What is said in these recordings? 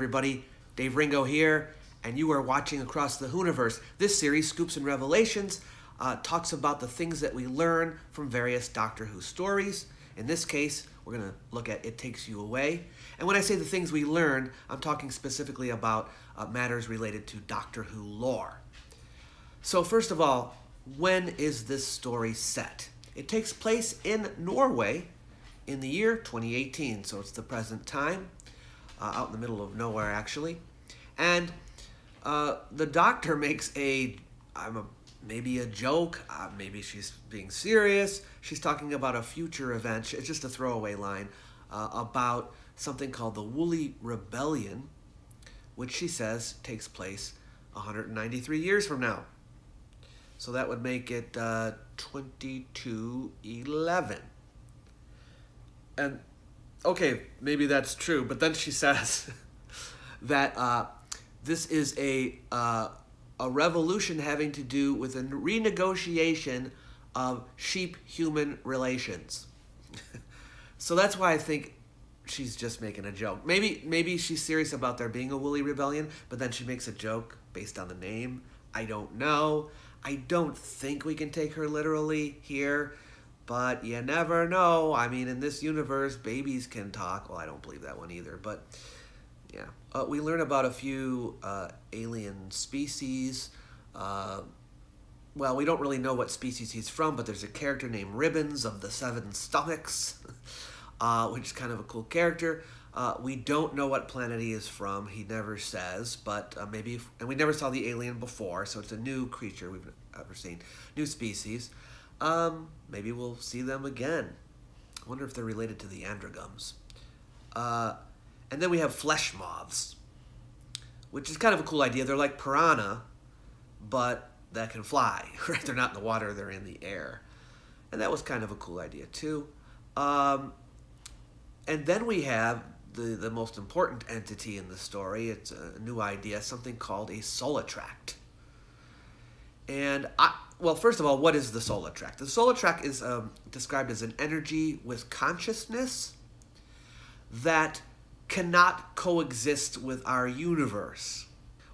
everybody. Dave Ringo here, and you are watching Across the Hooniverse. This series, Scoops and Revelations, talks about the things that we learn from various Doctor Who stories. In this case, we're going to look at It Takes You Away. And when I say the things we learn, I'm talking specifically about matters related to Doctor Who lore. So first of all, when is this story set? It takes place in Norway in the year 2018, so it's the present time, out in the middle of nowhere actually. And the Doctor makes maybe a joke, maybe she's being serious. She's talking about a future event. It's just a throwaway line about something called the Woolly Rebellion, which she says takes place 193 years from now. So that would make it 2211. And okay, maybe that's true, but then she says that this is a revolution having to do with a renegotiation of sheep-human relations. So that's why I think she's just making a joke. Maybe she's serious about there being a woolly rebellion, but then she makes a joke based on the name. I don't know. I don't think we can take her literally here, but you never know. I mean, in this universe, babies can talk. Well, I don't believe that one either, but yeah. We learn about a few alien species. Well, we don't really know what species he's from, but there's a character named Ribbons of the Seven Stomachs, which is kind of a cool character. We don't know what planet he is from. He never says, but and we never saw the alien before, so it's a new creature we've ever seen. New species. Maybe we'll see them again. I wonder if they're related to the Androgums. And then we have flesh moths, which is kind of a cool idea. They're like piranha, but that can fly, right? They're not in the water, they're in the air. And that was kind of a cool idea too. And then we have the most important entity in the story. It's a new idea, something called a Solitract. And well, first of all, what is the Solitract? The Solitract is described as an energy with consciousness that cannot coexist with our universe.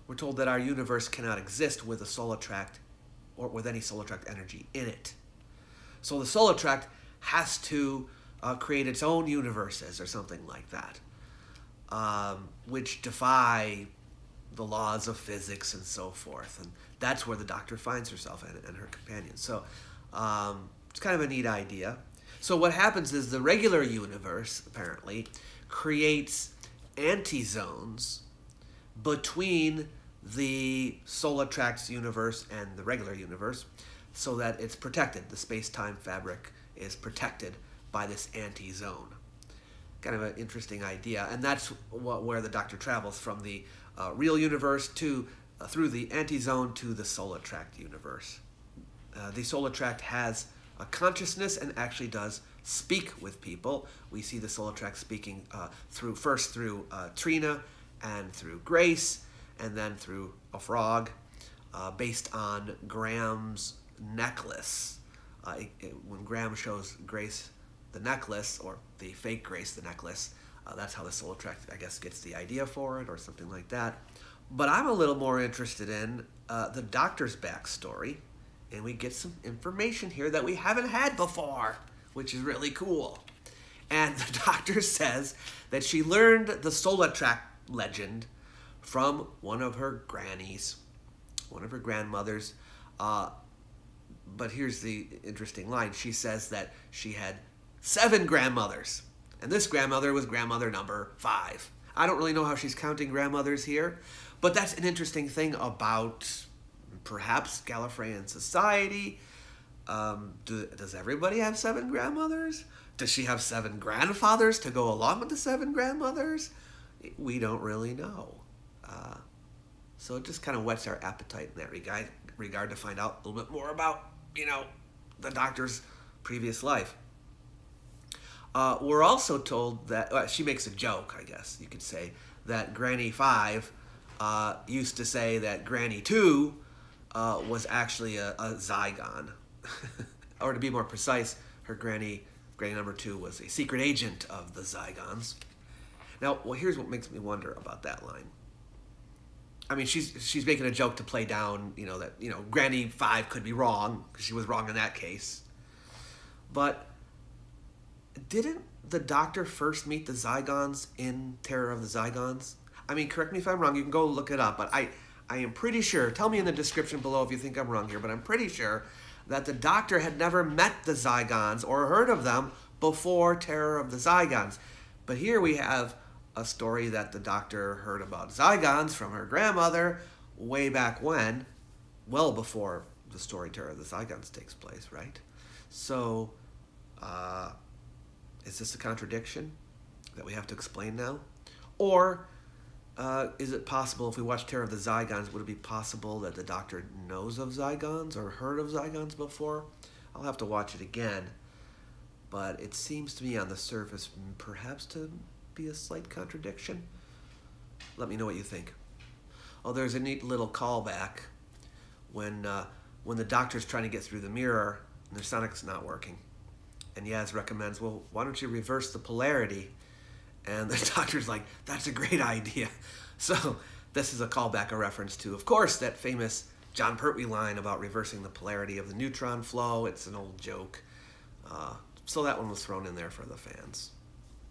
We're told that our universe cannot exist with a Solitract or with any Solitract energy in it. So the Solitract has to create its own universes or something like that, which defy the laws of physics and so forth. And that's where the Doctor finds herself and her companions. So it's kind of a neat idea. So what happens is the regular universe, apparently, creates anti-zones between the Solitract's universe and the regular universe so that it's protected. The space-time fabric is protected by this anti-zone. Kind of an interesting idea, and that's where the Doctor travels from the real universe to through the anti-zone to the Solitract universe. The Solitract has a consciousness and actually does speak with people. We see the Solitract speaking through Trina and through Grace, and then through a frog, based on Graham's necklace. When Graham shows Grace the necklace, or the fake Grace the necklace, that's how the Solitract, I guess, gets the idea for it, or something like that. But I'm a little more interested in the Doctor's backstory, and we get some information here that we haven't had before, which is really cool. And the Doctor says that she learned the Solitract legend from one of her grannies, one of her grandmothers. But here's the interesting line. She says that she had 7 grandmothers, and this grandmother was grandmother number 5. I don't really know how she's counting grandmothers here, but that's an interesting thing about perhaps Gallifreyan society. Does everybody have 7 grandmothers? Does she have 7 grandfathers to go along with the 7 grandmothers? We don't really know. So it just kind of whets our appetite in that regard to find out a little bit more about, the Doctor's previous life. We're also told that, she makes a joke, I guess you could say, that Granny 5 used to say that Granny 2 was actually a Zygon. Or to be more precise, her granny number 2 was a secret agent of the Zygons. Now, well, here's what makes me wonder about that line. I mean, she's making a joke to play down, that Granny 5 could be wrong because she was wrong in that case. But didn't the Doctor first meet the Zygons in Terror of the Zygons? I mean, correct me if I'm wrong. You can go look it up, but I am pretty sure. Tell me in the description below if you think I'm wrong here, but I'm pretty sure that the Doctor had never met the Zygons or heard of them before Terror of the Zygons. But here we have a story that the Doctor heard about Zygons from her grandmother way back when, well before the story Terror of the Zygons takes place, right? So, is this a contradiction that we have to explain now? Or is it possible, if we watch Terror of the Zygons, would it be possible that the Doctor knows of Zygons or heard of Zygons before? I'll have to watch it again. But it seems to me on the surface perhaps to be a slight contradiction. Let me know what you think. Oh, there's a neat little callback when the Doctor's trying to get through the mirror and their sonic's not working. And Yaz recommends, well, why don't you reverse the polarity? And the Doctor's like, that's a great idea. So this is a callback, a reference to, of course, that famous John Pertwee line about reversing the polarity of the neutron flow. It's an old joke. So that one was thrown in there for the fans.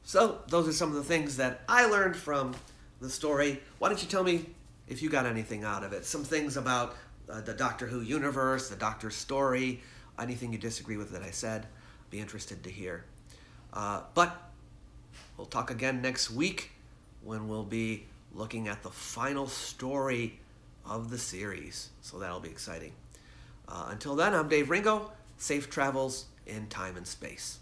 So those are some of the things that I learned from the story. Why don't you tell me if you got anything out of it? Some things about the Doctor Who universe, the Doctor's story, anything you disagree with that I said. Be interested to hear. But we'll talk again next week when we'll be looking at the final story of the series. So that'll be exciting. Until then, I'm Dave Ringo. Safe travels in time and space.